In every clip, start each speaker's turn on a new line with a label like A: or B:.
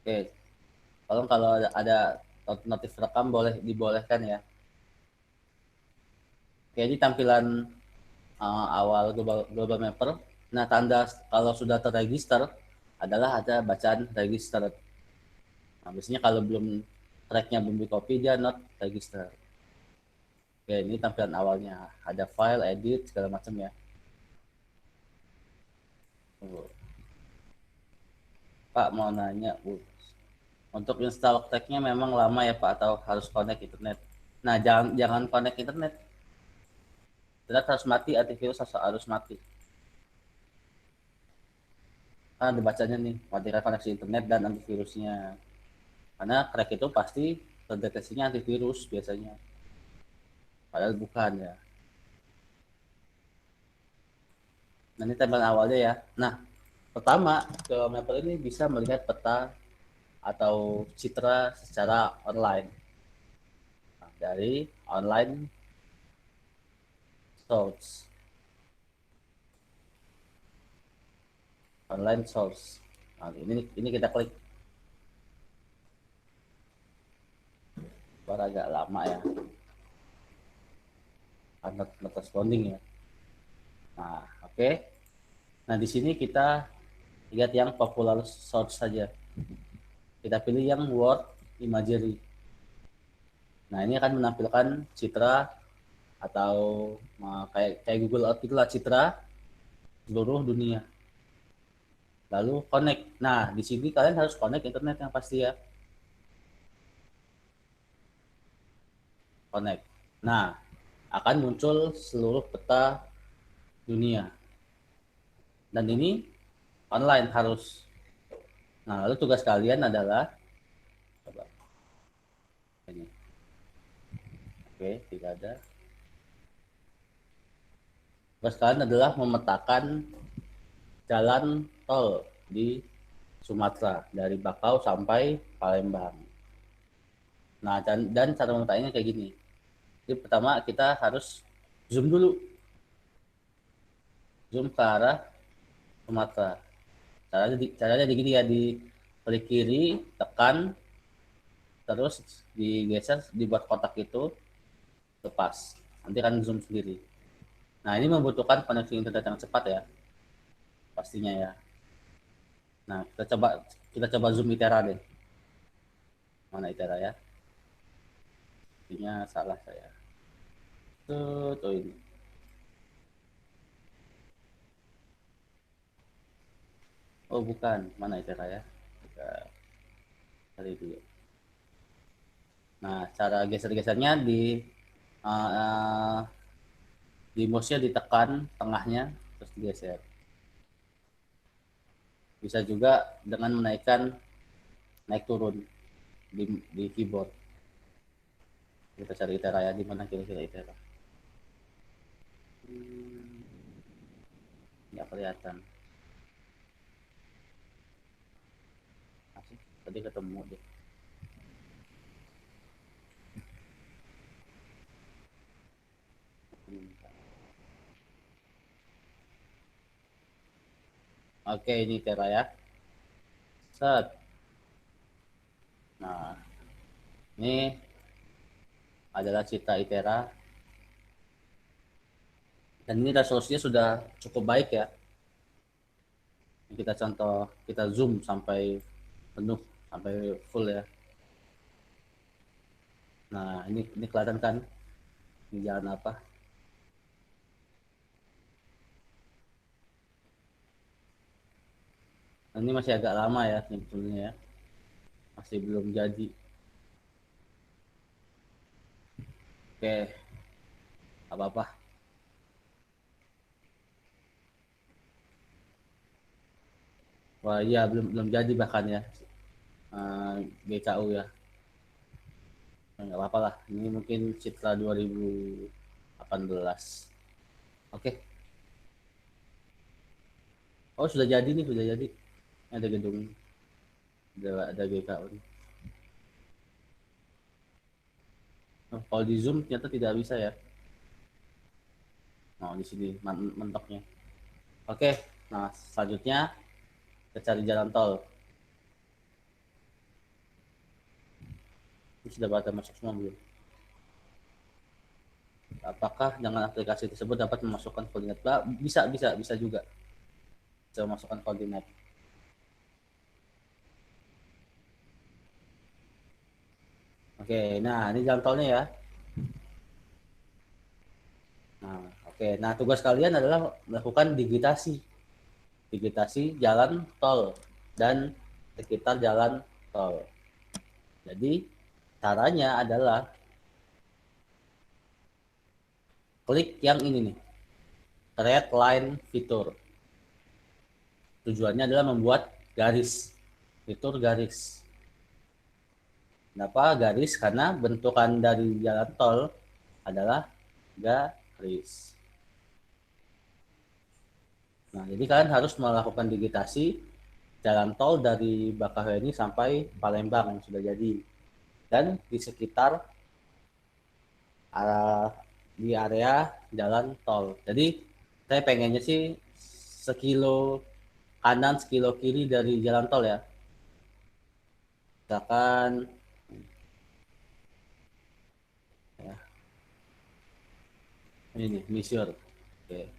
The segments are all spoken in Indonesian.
A: Oke, kalau ada notif rekam boleh dibolehkan ya. Oke, ini tampilan awal global mapper. Nah, tanda kalau sudah terregister adalah ada bacaan register. Nah, biasanya kalau tracknya belum di copy, dia not register. Oke, ini tampilan awalnya. Ada file, edit, segala macam ya. Pak mau nanya, Bu. Untuk install tag-nya memang lama ya Pak, atau harus connect internet? Nah, jangan jangan connect internet. Internet harus mati, antivirus harus mati. Karena dibacanya nih, matikan koneksi internet dan antivirusnya. Karena crack itu pasti terdeteksinya antivirus biasanya. Padahal bukan ya. Nah, ini tabel awalnya ya. Nah, pertama, ke Maple ini bisa melihat peta atau citra secara online. Nah, dari online source. Online source. Nah, ini kita klik. Baru agak lama ya. Not responding ya. Nah, oke. Okay. Nah, di sini kita lihat yang popular source saja. Kita pilih yang word imagery. Nah, ini akan menampilkan citra atau kayak Google Earth itulah citra seluruh dunia. Lalu connect. Nah, di sini kalian harus connect internet yang pasti ya. Connect. Nah, akan muncul seluruh peta dunia. Dan ini online harus. Nah, lalu tugas kalian adalah coba ini. Oke, tidak ada. Tugas kalian adalah memetakan jalan tol di Sumatera dari Bakau sampai Palembang. Nah, dan cara memetaknya kayak gini. Jadi pertama kita harus zoom dulu, zoom ke arah Sumatera. Caranya di gini ya, di klik kiri, tekan, terus digeser, dibuat kotak itu, lepas. Nanti akan zoom sendiri. Nah, ini membutuhkan koneksi internet yang cepat ya, pastinya ya. Nah, kita coba zoom Itera deh. Mana Itera ya? Intinya salah saya. Tuh ini. Oh, bukan. Mana Itera ya? Kita cari dulu. Nah, cara geser-gesernya uh, di mouse-nya ditekan tengahnya terus digeser. Bisa juga dengan menaikkan naik turun di keyboard. Kita cari Itera ya, di mana kira-kira Itera. Nggak kelihatan. Masih, tadi ketemu deh. Oke, ini Itera ya. Set. Nah, ini adalah cita Itera. Dan ini resolusinya sudah cukup baik ya. Kita contoh, kita zoom sampai penuh, sampai full ya. Nah, ini kelihatan kan di jalan apa? Nah, ini masih agak lama ya sebetulnya ya. Masih belum jadi. Oke, apa-apa. Wah iya, belum belum jadi bahkan ya. GKU ya. Nggak apa-apa lah. Ini mungkin Citra 2018. Oke. Oh sudah jadi nih, sudah jadi. Ini ada gedung, ada GKU nih. Oh, kalau di Zoom ternyata tidak bisa ya. Nah, di sini mentoknya. Oke, nah selanjutnya kita cari jalan tol. Sudah pada masuk semua belum? Apakah dengan aplikasi tersebut dapat memasukkan koordinat? Bisa juga. Bisa memasukkan koordinat. Oke, nah ini jalan tolnya ya. Nah, oke. Nah, tugas kalian adalah melakukan digitasi. Digitasi jalan tol dan sekitar jalan tol. Jadi, caranya adalah klik yang ini nih, red line fitur. Tujuannya adalah membuat garis, fitur garis. Kenapa garis? Karena bentukan dari jalan tol adalah garis. Nah, jadi kalian harus melakukan digitasi jalan tol dari Bakauheni sampai Palembang yang sudah jadi. Dan di sekitar di area jalan tol. Jadi saya pengennya sih sekilo kanan, sekilo kiri dari jalan tol ya. Misalkan ya, ini nih, Misur. Oke.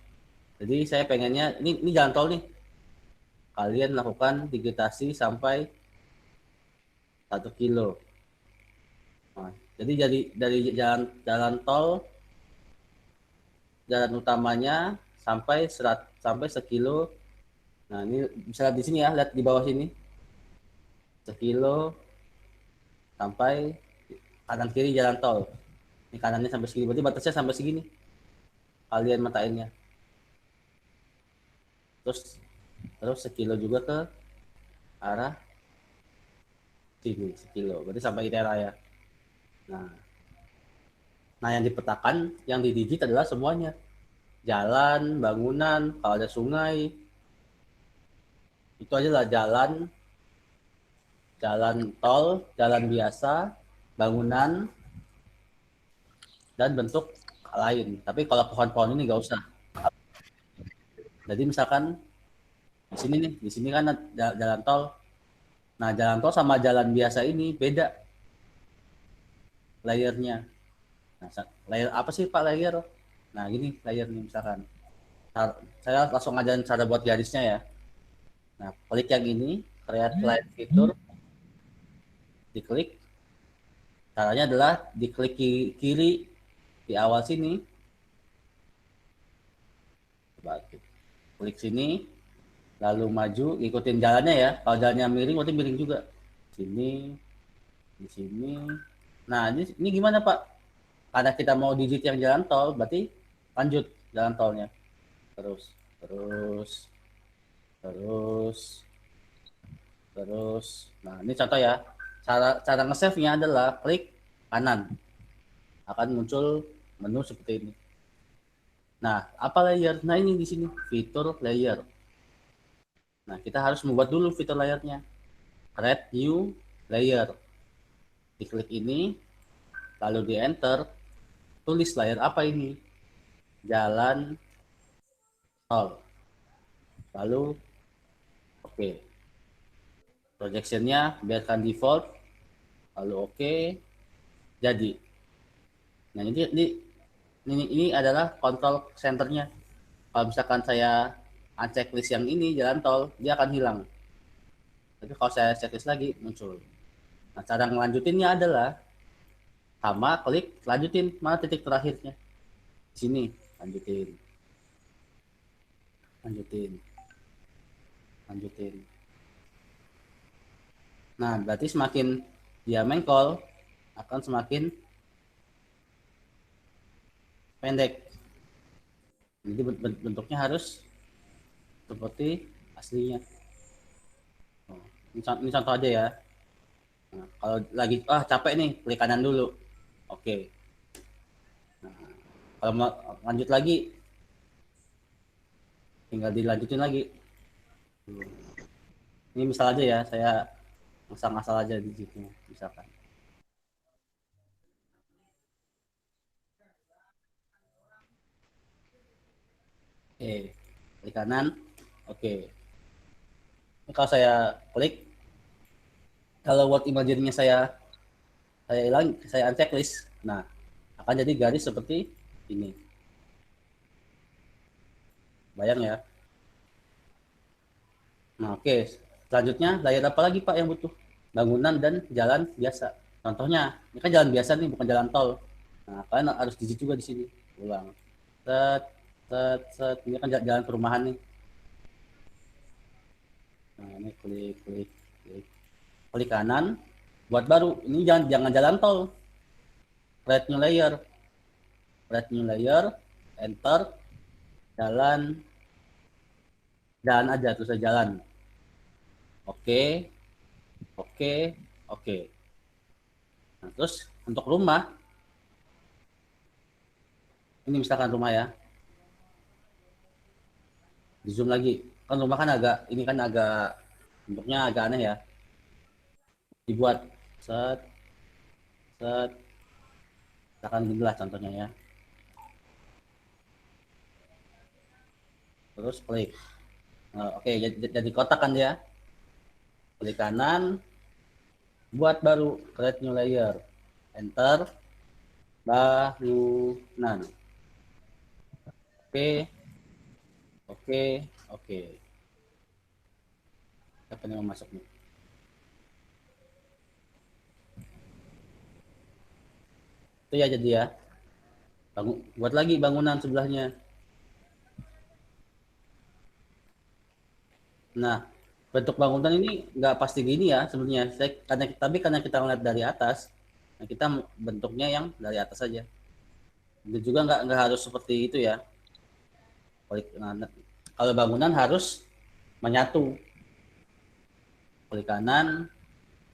A: Jadi saya pengennya ini jalan tol nih. Kalian lakukan digitasi sampai 1 kilo. Nah, jadi dari jalan tol jalan utamanya sampai sekilo. Nah, ini bisa lihat di sini ya, lihat di bawah sini. Sekilo sampai kanan kiri jalan tol. Ini kanannya sampai segini, berarti batasnya sampai segini. Kalian matainnya. Terus sekilo juga ke arah sini, sekilo. Berarti sampai ITERA ya. Nah, nah yang dipetakan, yang didigit adalah semuanya. Jalan, bangunan, kalau ada sungai, itu adalah jalan, jalan tol, jalan biasa, bangunan, dan bentuk lain. Tapi kalau pohon-pohon ini nggak usah. Jadi misalkan di sini nih, di sini kan jalan tol. Nah, jalan tol sama jalan biasa ini beda layernya. Nah, layer apa sih Pak layer? Nah, gini layer nih misalkan. Saya langsung ajarin cara buat garisnya ya. Nah, klik yang ini, create line fitur, diklik. Caranya adalah diklik kiri di awal sini. Coba klik sini, lalu maju, ikutin jalannya ya. Kalau jalannya miring, berarti miring juga. Sini, di sini. Nah, ini gimana Pak? Karena kita mau digit yang jalan tol, berarti lanjut jalan tolnya. Terus, terus, terus, terus. Nah, ini contoh ya. Cara nge-save-nya adalah klik kanan. Akan muncul menu seperti ini. Nah, apa layer? Nah, ini di sini fitur layer. Nah, kita harus membuat dulu fitur layernya. Create new layer. Diklik ini, lalu di enter, tulis layer apa ini? Jalan tol. Lalu oke. Okay. Projectionnya biarkan default, lalu oke. Okay. Jadi. Nah, ini adalah control centernya. Kalau misalkan saya unchecklist yang ini jalan tol, dia akan hilang. Tapi kalau saya checklist lagi muncul. Nah, cara ngelanjutinnya adalah sama klik lanjutin, mana titik terakhirnya? Di sini, lanjutin. Lanjutin. Lanjutin. Nah, berarti semakin dia mengkol akan semakin pendek. Jadi bentuknya harus seperti aslinya. Ini contoh aja ya. Nah, kalau lagi capek nih, klik kanan dulu. Oke. Nah, kalau mau lanjut lagi, tinggal dilanjutin lagi. Ini misal aja ya, saya ngasal-ngasal aja digitnya, misalkan. Oke, klik kanan. Oke. Ini kalau saya klik, kalau word imaginary-nya saya saya unchecklist. Nah, akan jadi garis seperti ini. Bayang ya. Nah, oke. Selanjutnya layer apa lagi Pak yang butuh? Bangunan dan jalan biasa. Contohnya, ini kan jalan biasa nih, bukan jalan tol. Nah, kalian harus digit juga di sini. Ulang. Set, set, set. Ini kan jalan perumahan nih. Nah, ini klik, klik, klik. Klik kanan, buat baru. Ini jangan jalan tol. Create new layer. Create new layer, enter, jalan, jalan aja, terus saya jalan. Oke, oke, oke. Nah, terus untuk rumah, ini misalkan rumah ya, di zoom lagi. Kan rumah kan agak, ini kan agak, bentuknya agak aneh ya. Dibuat, set, set, misalkan gini lah contohnya ya. Terus klik. Nah, oke, jadi kotak kan ya. Klik kanan, buat baru, create new layer. Enter, bangunan. Oke, oke, oke. Siapa yang mau masuk nih? Itu ya jadi ya. Buat lagi bangunan sebelahnya. Nah, bentuk bangunan ini nggak pasti gini ya sebenarnya. Karena kita melihat dari atas, nah kita bentuknya yang dari atas saja. Dan juga nggak harus seperti itu ya. Nah, kalau bangunan harus menyatu. Klik kanan,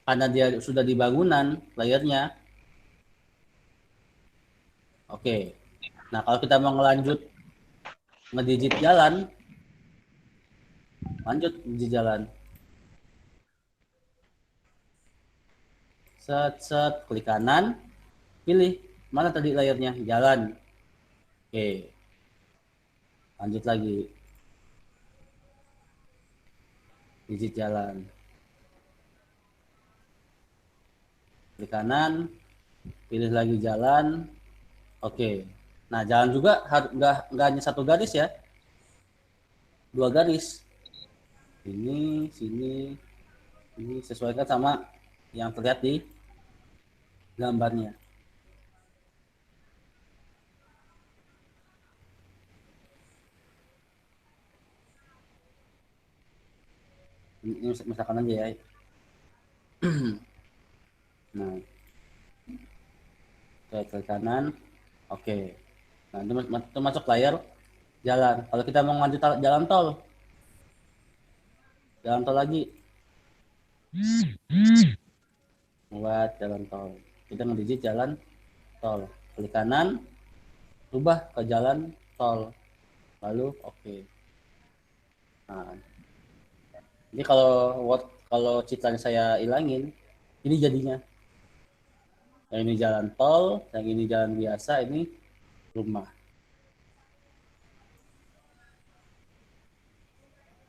A: karena dia sudah di bangunan layernya. Oke. Nah, kalau kita mau ngelanjut ngedigit jalan, lanjut di jalan. Set, set, klik kanan, pilih mana tadi layernya, jalan. Oke, lanjut lagi, digit jalan. Klik kanan, pilih lagi jalan. Oke, nah jalan juga nggak hanya satu garis ya, dua garis. Sini, ini sesuaikan sama yang terlihat di gambarnya. Ini misalkan aja ya. Nah, klik kanan, oke. Nah, itu masuk layar jalan. Kalau kita mau lanjut jalan tol lagi, buat jalan tol. Kita ngedigit jalan tol. Klik kanan, rubah ke jalan tol. Lalu oke. Nah, ini kalau citranya saya hilangin, ini jadinya. Yang ini jalan tol, yang ini jalan biasa, ini rumah.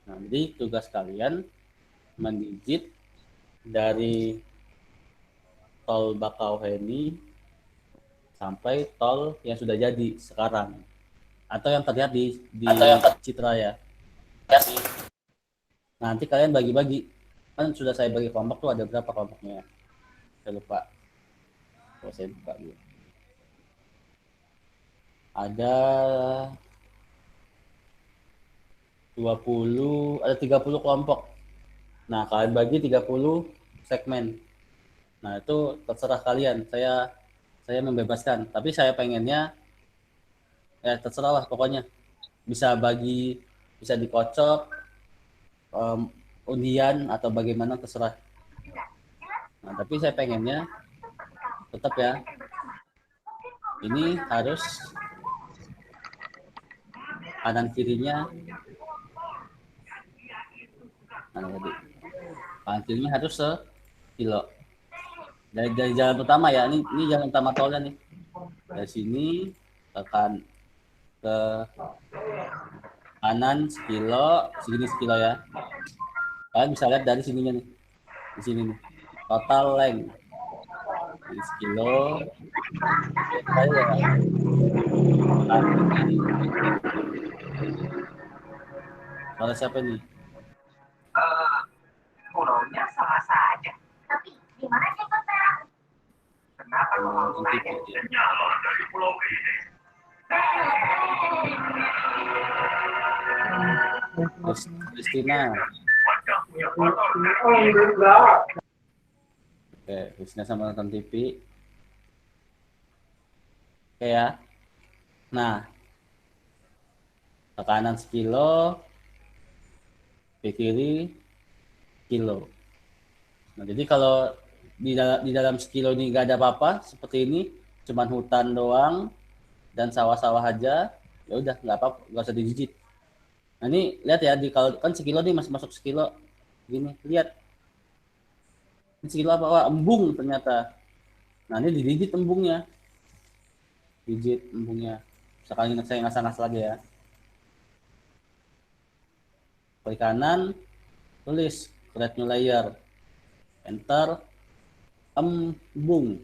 A: Nah, jadi tugas kalian mendigit dari tol Bakauheni sampai tol yang sudah jadi sekarang atau yang terlihat di citra ya. Nanti kalian bagi-bagi, kan sudah saya bagi kelompok tuh, ada berapa kelompoknya? Saya lupa. Kalau saya buka dulu. Ada 30 kelompok. Nah, kalian bagi 30 segmen. Nah, itu terserah kalian. Saya membebaskan, tapi saya pengennya ya terserah lah pokoknya. Bisa dikocok, undian atau bagaimana terserah. Nah, tapi saya pengennya tetap ya, ini harus kanan kirinya, kanan kirinya harus sekilo. Dari jalan utama ya, ini jalan utama tolnya nih. Dari sini tekan ke kanan sekilo, segini sekilo ya. Kalian bisa lihat dari sininya nih, di sini nih, total length. Ini sekilo. Saya suara siapa nih?
B: Burungnya sama saja. Tapi di mana jengkotnya? Kenapa kau
A: Nonton TV
B: memulainya?
A: dia.
B: Nyala dari pulau ini.
A: Christina.
B: Wajahnya kotor.
A: Oke, Christina sama nonton TV. Oke ya. Nah, tekanan sekilo, di kiri kilo. Nah, jadi kalau di dalam sekilo ini nggak ada apa-apa seperti ini, cuman hutan doang dan sawah-sawah aja, ya udah nggak apa-apa, nggak usah digigit. Nah ini lihat ya, di kalau kan sekilo nih masih masuk sekilo, gini lihat ini sekilo apa? Wah, embung ternyata. Nah ini digigit embungnya, digigit embungnya. Misalkan ingat saya ngasah-ngasah lagi ya. Klik kanan, tulis create new layer, enter, embung.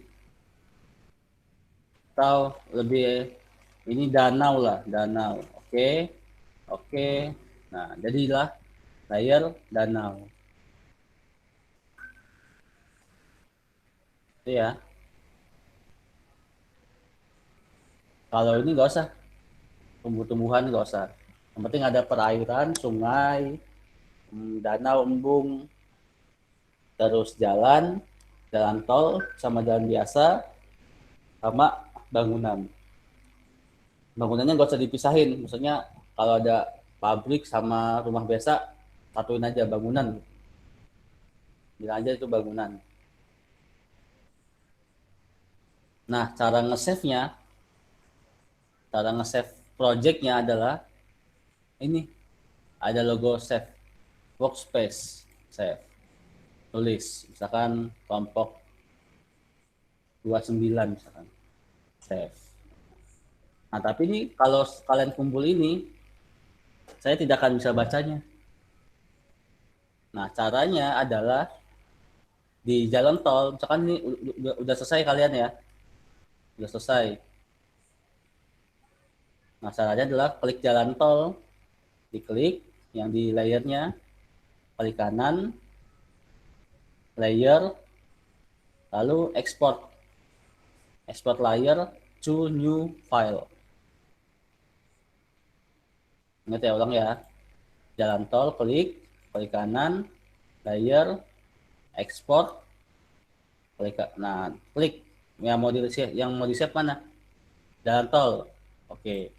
A: Atau lebih ini danau lah, danau. Oke, oke. Nah jadilah layer danau. Itu ya. Kalau ini nggak usah, tumbuh-tumbuhan nggak usah. Yang penting ada perairan, sungai, danau, embung, terus jalan, jalan tol sama jalan biasa, sama bangunan. Bangunannya nggak usah dipisahin, maksudnya kalau ada pabrik sama rumah biasa, satuin aja bangunan, bilang aja itu bangunan. Nah, cara nge-save projectnya adalah ini, ada logo save, workspace, save, tulis, misalkan kelompok 29 misalkan, save. Nah, tapi ini kalau kalian kumpul ini, saya tidak akan bisa bacanya. Nah, caranya adalah di jalan tol, misalkan ini udah selesai kalian ya, udah selesai. Nah, caranya adalah klik jalan tol, diklik yang di layernya, klik kanan, layer, lalu export layer to new file. Ingat ya, ulang ya. Jalan tol, klik kanan, layer, export, klik yang mau di save mana? Jalan tol. Oke.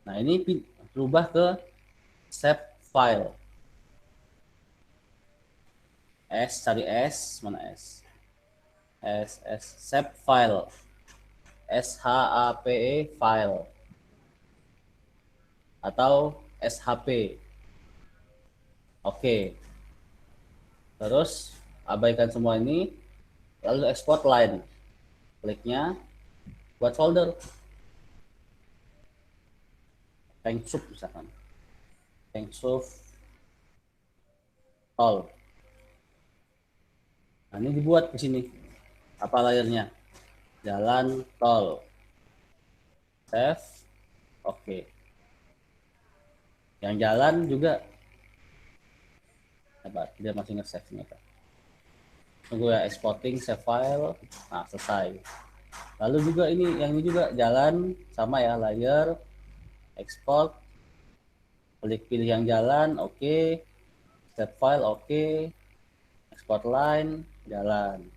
A: Nah, ini berubah ke save file. Cari S, mana S? Save file. SHAPE file. Atau SHP. Oke. Terus abaikan semua ini, lalu export line. Kliknya buat folder. Tank soup misalkan. Tank soup tol. Nah, ini dibuat di sini. Apa layernya? Jalan tol. Save. Oke. Yang jalan juga apa? Dia masih nge-save ternyata. Tunggu ya, exporting save file. Nah, selesai. Lalu juga yang ini juga jalan sama ya, layer, export, klik pilih yang jalan, oke. Save file, oke. Export line, jalan.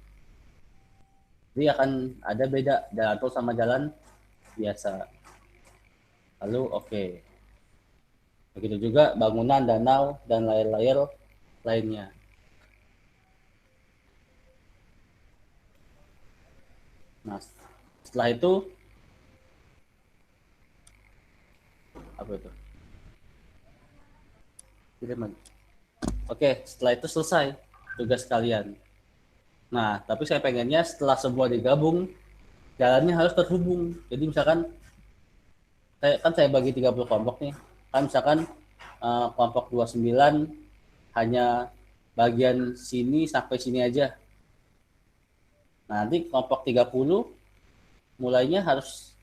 A: Jadi akan ada beda jalan tol sama jalan biasa. Lalu oke. Begitu juga bangunan, danau, dan layer-layer lainnya. Nah, setelah itu apa itu? Oke, setelah itu selesai tugas kalian. Nah, tapi saya pengennya setelah semua digabung, jalannya harus terhubung. Jadi misalkan saya bagi 30 kelompok nih. Kan misalkan kelompok 29 hanya bagian sini sampai sini aja. Nah, nanti kelompok 30 mulainya harus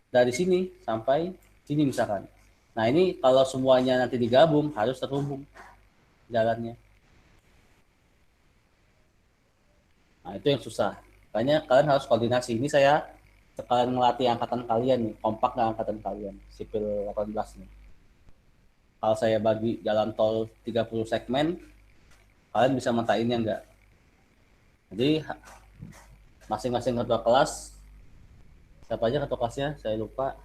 A: dari sini sampai sini misalkan. Nah, ini kalau semuanya nanti digabung harus terhubung jalannya. Nah, itu yang susah. Makanya kalian harus koordinasi. Ini saya sekalian melatih angkatan kalian nih, kompak nggak angkatan kalian, sipil 18 nih. Kalau saya bagi jalan tol 30 segmen, kalian bisa mentainnya nggak? Jadi masing-masing ketua kelas, siapa aja ketua kelasnya, saya lupa.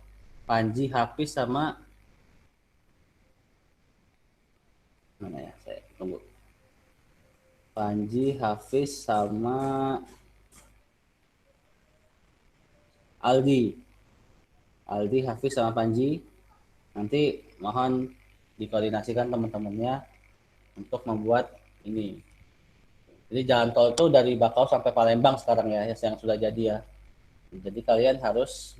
A: Panji, Hafiz, sama mana ya? Saya tunggu. Panji, Hafiz, sama Aldi. Aldi, Hafiz, sama Panji. Nanti mohon dikoordinasikan teman-temannya untuk membuat ini. Jadi jalan tol itu dari Bakau sampai Palembang sekarang ya, yang sudah jadi ya. Jadi kalian harus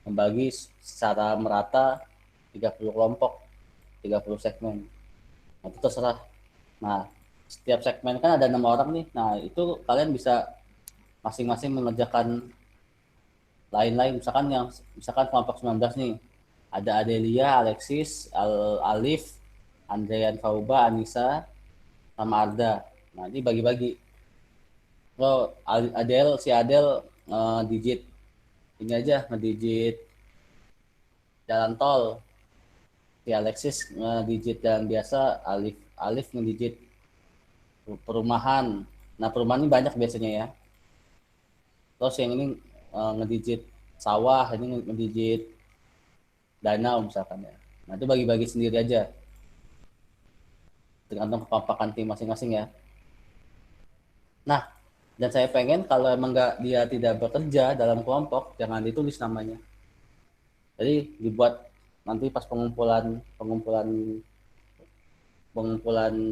A: membagi secara merata 30 kelompok, 30 segmen. Nah, itu terserah. Nah, setiap segmen kan ada 6 orang nih. Nah, itu kalian bisa masing-masing mengerjakan lain-lain. Misalkan kelompok 19 nih. Ada Adelia, Alexis, Alif, Andrean Fauba, Anissa, sama Arda. Nah, ini bagi-bagi. Lo si Adel digit ini aja, ngedigit jalan tol. Si Alexis ngedigit jalan biasa, Alif ngedigit perumahan. Nah, perumahan ini banyak biasanya ya. Terus yang ini ngedigit sawah, ini ngedigit danau misalkan ya. Nah, itu bagi-bagi sendiri aja. Tergantung kekompakan tim masing-masing ya. Nah, dan saya pengen kalau emang dia tidak bekerja dalam kelompok, jangan ditulis namanya. Jadi dibuat nanti pas pengumpulan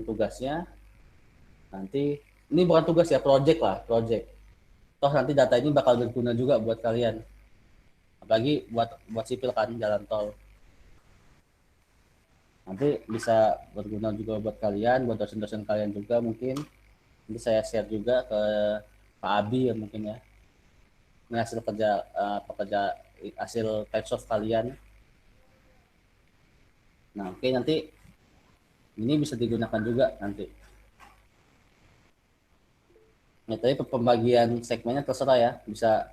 A: tugasnya, nanti ini bukan tugas ya, project lah, project. Toh nanti data ini bakal berguna juga buat kalian. Apalagi buat sipil kan, jalan tol. Nanti bisa berguna juga buat kalian, buat dosen-dosen kalian juga mungkin. Nanti saya share juga ke Pak Abi ya mungkin ya. Ini hasil pekerja hasil typesoft kalian. Nah, oke, nanti ini bisa digunakan juga nanti. Nah, tapi pembagian segmennya terserah ya, bisa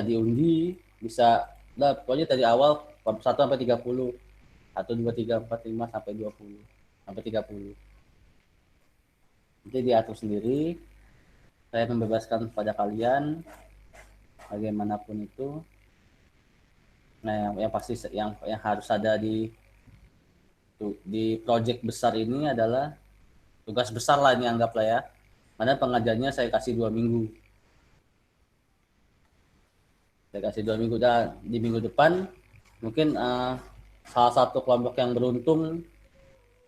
A: diundi, bisa pokoknya dari awal 1 sampai 30. 1 2 3 4 5 sampai 20 sampai 30. Nanti diatur sendiri. Saya membebaskan pada kalian bagaimanapun itu. Nah, yang pasti yang harus ada di project besar ini adalah tugas besar lah ini anggaplah ya. Mana pengajarnya saya kasih 2 minggu. Saya kasih 2 minggu dan di minggu depan mungkin salah satu kelompok yang beruntung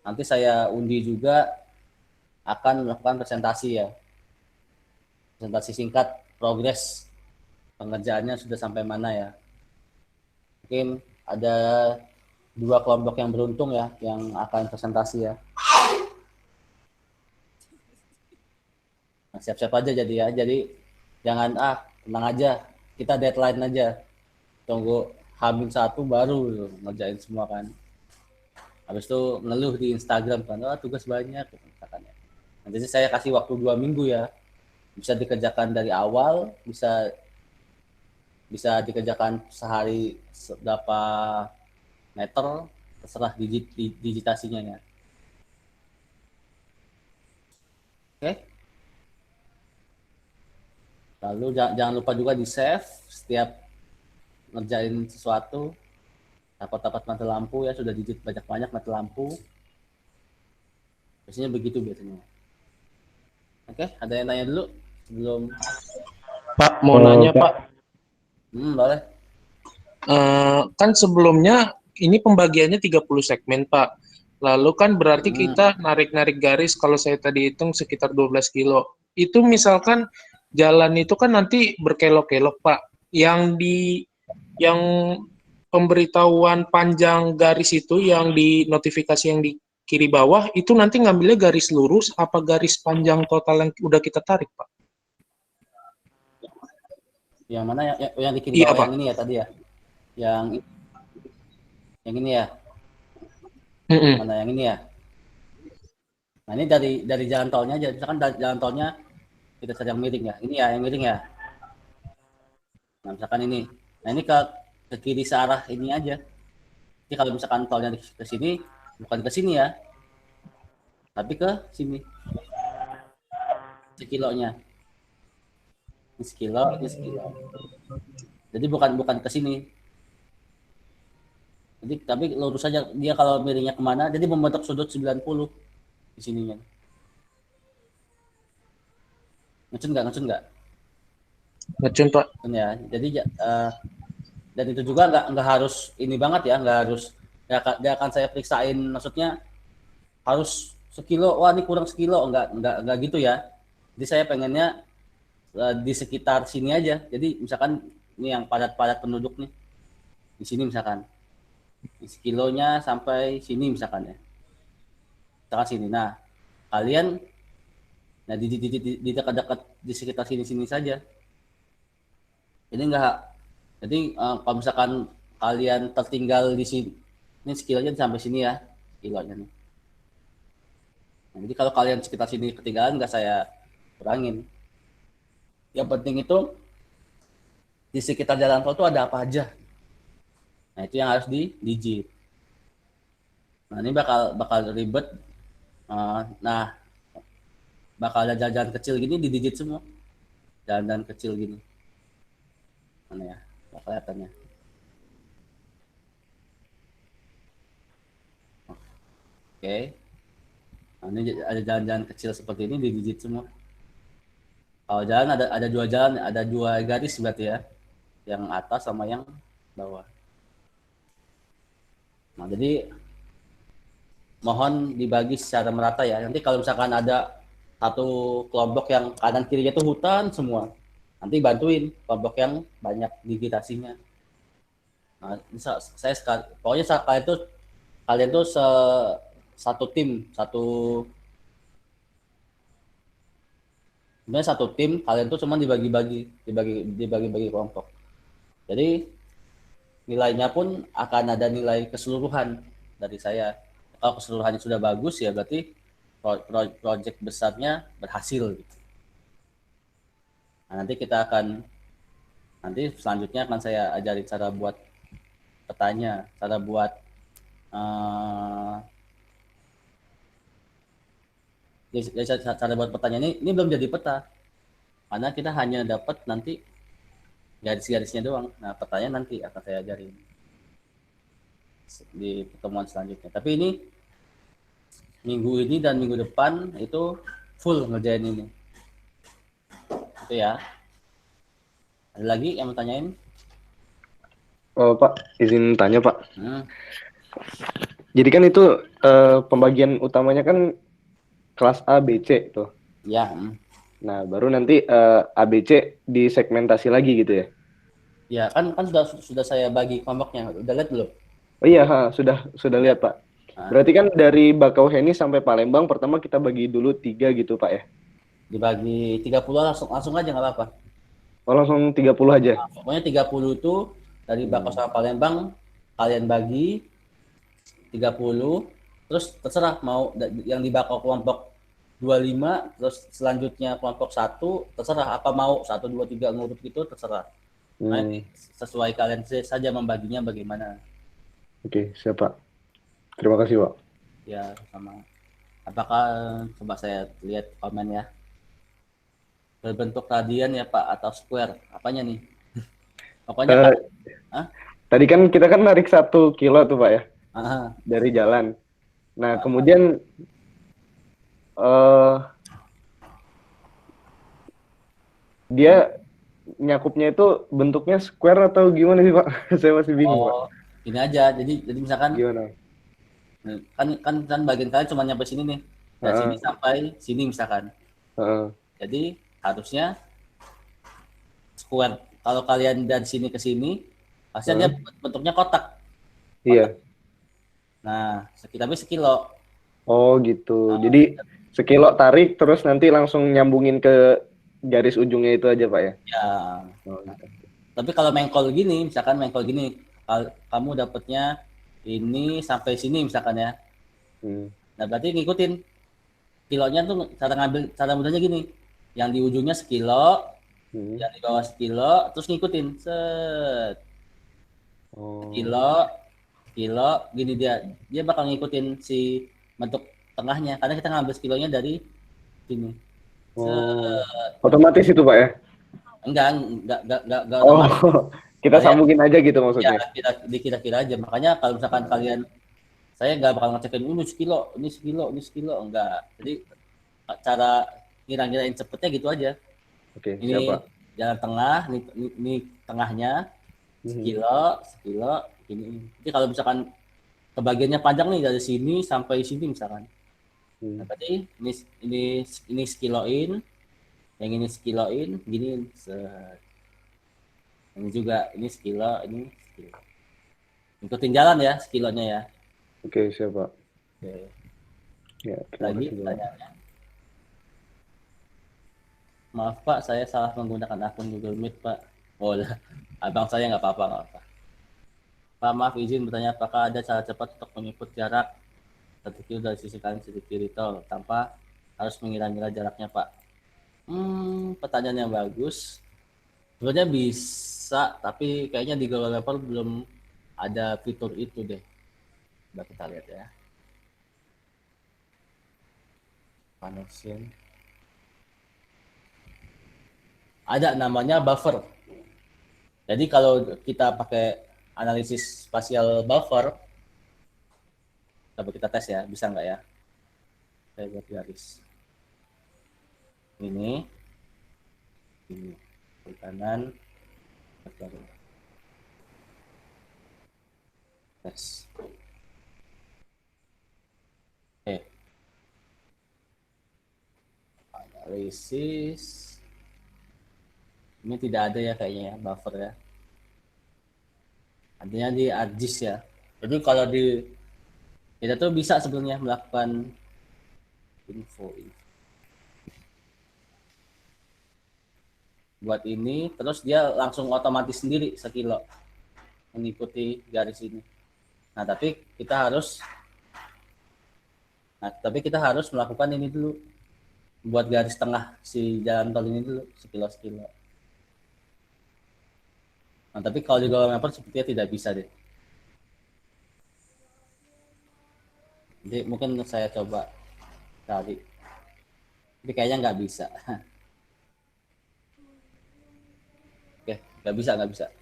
A: nanti saya undi juga akan melakukan presentasi ya. Presentasi singkat progres pengerjaannya sudah sampai mana ya. Mungkin ada 2 kelompok yang beruntung ya yang akan presentasi ya. Nah, siap-siap aja jadi ya. Jadi jangan tenang aja. Kita deadline aja. Tunggu H-1 baru ngerjain semua kan. Habis itu ngeluh di Instagram kan, tugas banyak misalkan ya. Nanti saya kasih waktu 2 minggu ya. Bisa dikerjakan dari awal, bisa dikerjakan sehari berapa meter, terserah digitasinya ya. Oke. Lalu jangan lupa juga di save setiap ngerjain sesuatu. Dapat mati lampu ya, sudah digit banyak-banyak mati lampu. Biasanya begitu biasanya. Oke, ada yang tanya dulu sebelum
C: Pak, mau nanya Pak.
A: Boleh.
C: Kan sebelumnya ini pembagiannya 30 segmen Pak. Lalu kan berarti kita narik-narik garis kalau saya tadi hitung sekitar 12 kilo. Itu misalkan jalan itu kan nanti berkelok-kelok Pak. Yang pemberitahuan panjang garis itu yang di notifikasi yang di kiri bawah itu nanti ngambilnya garis lurus apa garis panjang total yang udah kita tarik Pak?
A: Yang mana yang di kiri
C: Iya,
A: bawah
C: Pak.
A: yang ini ya tadi ya? Yang ini ya?
C: Mm-mm.
A: Mana yang ini ya? Nah, ini dari jalan tolnya aja. Misalkan jalan tolnya kita cari yang miring ya. Ini ya, yang miring ya. Nah, misalkan ini. Nah, ini ke kiri searah ini aja. Jadi kalau misalkan tolnya ke sini, bukan ke sini ya, tapi ke sini. Sekilonya. Ini sekilo, ini sekilo. Jadi bukan ke sini. Jadi tapi lurus saja dia kalau miringnya kemana, jadi membentuk sudut 90 di sininya. Ngecun nggak?
C: Ngecun, Pak.
A: Ya. Jadi dan itu juga nggak harus ini banget ya, nggak harus dia akan saya periksain, maksudnya harus sekilo, wah ini kurang sekilo, nggak gitu ya. Jadi saya pengennya di sekitar sini aja. Jadi misalkan ini yang padat-padat penduduk nih di sini misalkan sekilonya sampai sini misalkan ya, misalkan sini. Nah kalian nah di dekat-dekat di sekitar sini saja. Jadi enggak, jadi kalau misalkan kalian tertinggal di sini, ini sekilonya sampai sini ya, kilonya nih. Nah, jadi kalau kalian sekitar sini ketinggalan nggak saya kurangin. Yang penting itu di sekitar jalan tol itu ada apa aja. Nah itu yang harus di digit. Nah ini bakal ribet. Nah bakal ada jalan kecil gini di digit semua. Jalan kecil gini. Mana ya? Nggak kelihatannya. Oke. Nah, ini ada jalan-jalan kecil seperti ini di digit semua. Kalau jalan ada dua jalan, ada dua garis berarti ya. Yang atas sama yang bawah. Nah, jadi mohon dibagi secara merata ya. Nanti kalau misalkan ada satu kelompok yang kanan kirinya itu hutan semua, nanti bantuin kelompok yang banyak digitasinya. Nah, saya sekali, pokoknya kalian tuh satu tim, sebenarnya satu tim, kalian tuh cuma dibagi-bagi kelompok. Jadi nilainya pun akan ada nilai keseluruhan dari saya. Kalau keseluruhannya sudah bagus ya berarti proyek besarnya berhasil. Nah, nanti selanjutnya akan saya ajari cara buat petanya, cara buat cara buat petanya ini belum jadi peta, karena kita hanya dapat nanti garis-garisnya doang. Nah petanya nanti akan saya ajarin di pertemuan selanjutnya. Tapi ini minggu ini dan minggu depan itu full ngerjain ini. Itu ya. Ada lagi yang mau tanyain?
D: Oh Pak, izin tanya Pak.
A: Hmm.
D: Jadi kan itu pembagian utamanya kan kelas A, B, C tuh.
A: Ya.
D: Nah baru nanti A, B, C disegmentasi lagi gitu ya?
A: Ya kan sudah saya bagi kelompoknya. Udah lihat belum?
D: Oh iya, sudah lihat Pak. Berarti kan dari Bakauheni sampai Palembang pertama kita bagi dulu 3 gitu Pak ya?
A: Dibagi 30 langsung aja nggak apa-apa.
D: Oh langsung 30 aja?
A: Nah, pokoknya 30 itu dari Bakau sama Palembang kalian bagi 30, terus terserah mau yang di Bakau kelompok 25, terus selanjutnya kelompok 1, terserah apa mau 1, 2, 3 ngurut gitu terserah. Nah, sesuai kalian saja membaginya bagaimana.
D: Oke, siap Pak. Terima kasih Pak.
A: Ya, sama. Apakah coba saya lihat komen ya. Berbentuk radian ya Pak atau square? Apanya nih? Pokoknya
D: tadi kan kita kan narik 1 kilo tuh Pak ya.
A: Aha.
D: Dari jalan. Nah, kemudian dia nyakupnya itu bentuknya square atau gimana sih Pak? Saya masih bingung Pak.
A: Ini aja. Jadi misalkan
D: gimana?
A: Kan bagian kalian cuma nyampe sini nih. Dari sini sampai sini misalkan. Jadi harusnya square. Kalau kalian dari sini ke sini, pasti dia bentuknya kotak.
D: Iya.
A: Nah, tapi sekilo.
D: Oh gitu. Jadi sekilo tarik terus nanti langsung nyambungin ke garis ujungnya itu aja Pak ya?
A: Ya.
D: Oh, gitu.
A: Tapi kalau mengkol gini, misalkan mengkol gini, kamu dapatnya ini sampai sini misalkan ya. Nah berarti ngikutin kilonya tuh cara mudahnya gini, yang di ujungnya sekilo, yang di bawah sekilo, terus ngikutin kilo, kilo, gini dia bakal ngikutin si bentuk tengahnya, karena kita ngambil sekilonya dari sini.
D: Otomatis itu Pak ya?
A: Enggak
D: Oh,
A: otomatis.
D: kita
A: Kalian,
D: sambungin aja gitu
A: ya
D: maksudnya.
A: dikira-kira aja. Makanya kalau misalkan kalian, saya nggak bakal ngecekin ini sekilo, enggak. Jadi cara ngira-ngirain cepetnya gitu aja.
D: Oke,
A: Ini
D: siapa?
A: jalan tengah, ini tengahnya, sekilo, ini. Jadi kalau misalkan kebagiannya panjang nih dari sini sampai sini misalkan. Nah, berarti ini sekiloin, yang ini sekiloin, gini ini juga ini sekilo, ini sekilo. Ikutin jalan ya sekilonya ya.
D: Oke, siapa?
A: Oke.
D: Ya,
A: Lagi pertanyaannya. Maaf Pak, saya salah menggunakan akun Google Meet Pak. Oh lah, abang saya nggak apa-apa. Pak, maaf izin bertanya, apakah ada cara cepat untuk mengukur jarak 1 kilo dari sisi kanan sisi kiri tol tanpa harus mengira-ngira jaraknya Pak? Pertanyaan yang bagus. Sebenarnya bisa, tapi kayaknya di Google Maps belum ada fitur itu deh. Coba kita lihat ya. Connection. Ada namanya buffer. Jadi kalau kita pakai analisis spasial buffer, coba kita tes ya, bisa nggak ya? Saya buat garis. Ini di kanan, tes. Analisis. Ini tidak ada ya kayaknya ya, buffer ya. Artinya di ArcGIS ya. Jadi kalau di kita tuh bisa sebenarnya melakukan info. Buat ini, terus dia langsung otomatis sendiri sekilo mengikuti garis ini. Nah, tapi kita harus melakukan ini dulu, buat garis tengah si jalan tol ini dulu sekilo. Nah, tapi kalau di Google Maps sepertinya tidak bisa deh. Jadi mungkin saya coba cari. Tapi kayaknya nggak bisa. Oke, nggak bisa.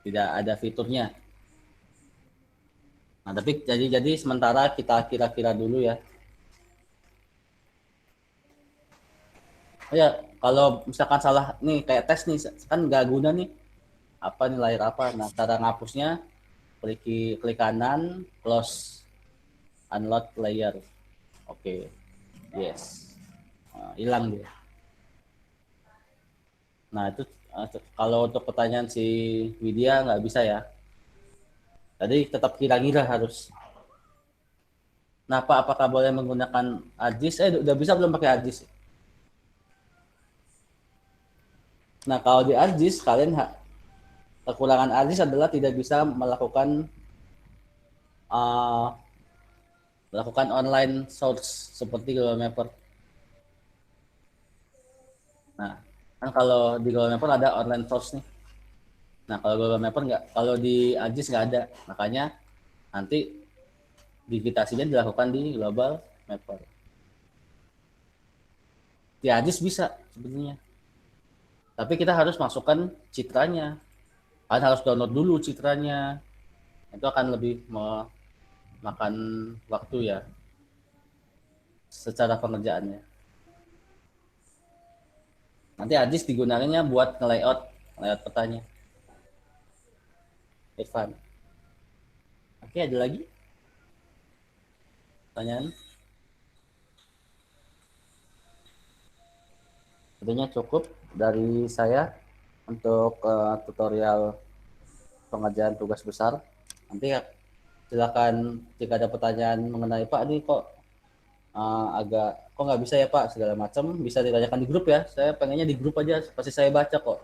A: Tidak ada fiturnya. Nah, tapi jadi sementara kita kira-kira dulu ya. Oh ya, kalau misalkan salah nih kayak tes nih, kan nggak guna nih. Apa nih layar apa? Nah, cara ngapusnya klik kanan, close, unload layer. Oke, yes. Hilang dia. Nah, itu kalau untuk pertanyaan si Widya nggak bisa ya. Tadi tetap kira-kira harus. Nah, Pak, apakah boleh menggunakan ArcGIS? Udah bisa belum pakai ArcGIS? Nah, kalau di ArcGIS, kekurangan ArcGIS adalah tidak bisa melakukan online source seperti Google Maps. Nah, kan kalau di Google Maps ada online source nih. Nah, kalau Google Maps nggak, kalau di ArcGIS nggak ada. Makanya nanti digitasinya dilakukan di Global Mapper. Di ArcGIS bisa sebenarnya. Tapi kita harus masukkan citranya. Kan harus download dulu citranya. Itu akan lebih memakan waktu ya secara pengerjaannya. Nanti ArcGIS digunakannya buat layout petanya. Irfan. Oke, ada lagi pertanyaan? Sebenarnya cukup dari saya untuk tutorial pengerjaan tugas besar. Nanti silakan jika ada pertanyaan mengenai Pak ini kok kok nggak bisa ya Pak segala macam, bisa ditanyakan di grup ya. Saya pengennya di grup aja, pasti saya baca kok.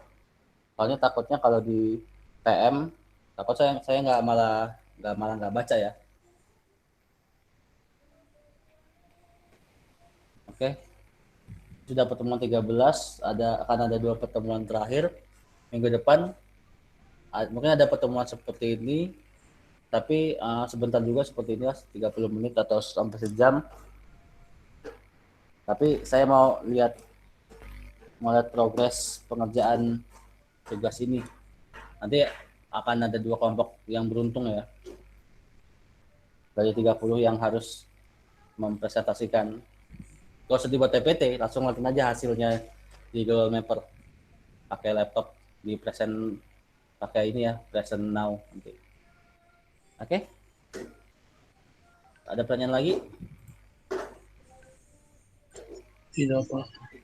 A: Soalnya takutnya kalau di PM, takut saya nggak baca ya. Oke, sudah pertemuan 13, akan ada 2 pertemuan terakhir minggu depan. Mungkin ada pertemuan seperti ini, tapi sebentar juga seperti ini, 30 menit atau sampai sejam. Tapi saya mau lihat progres pengerjaan tugas ini. Nanti akan ada 2 kelompok yang beruntung ya, dari 30 yang harus mempresentasikan. Kalau sedih buat TPT, langsung lihatin aja hasilnya di Google Mapper pakai laptop, di present pakai ini ya, present now nanti. Oke? Ada pertanyaan lagi?
C: Tidak, Pak.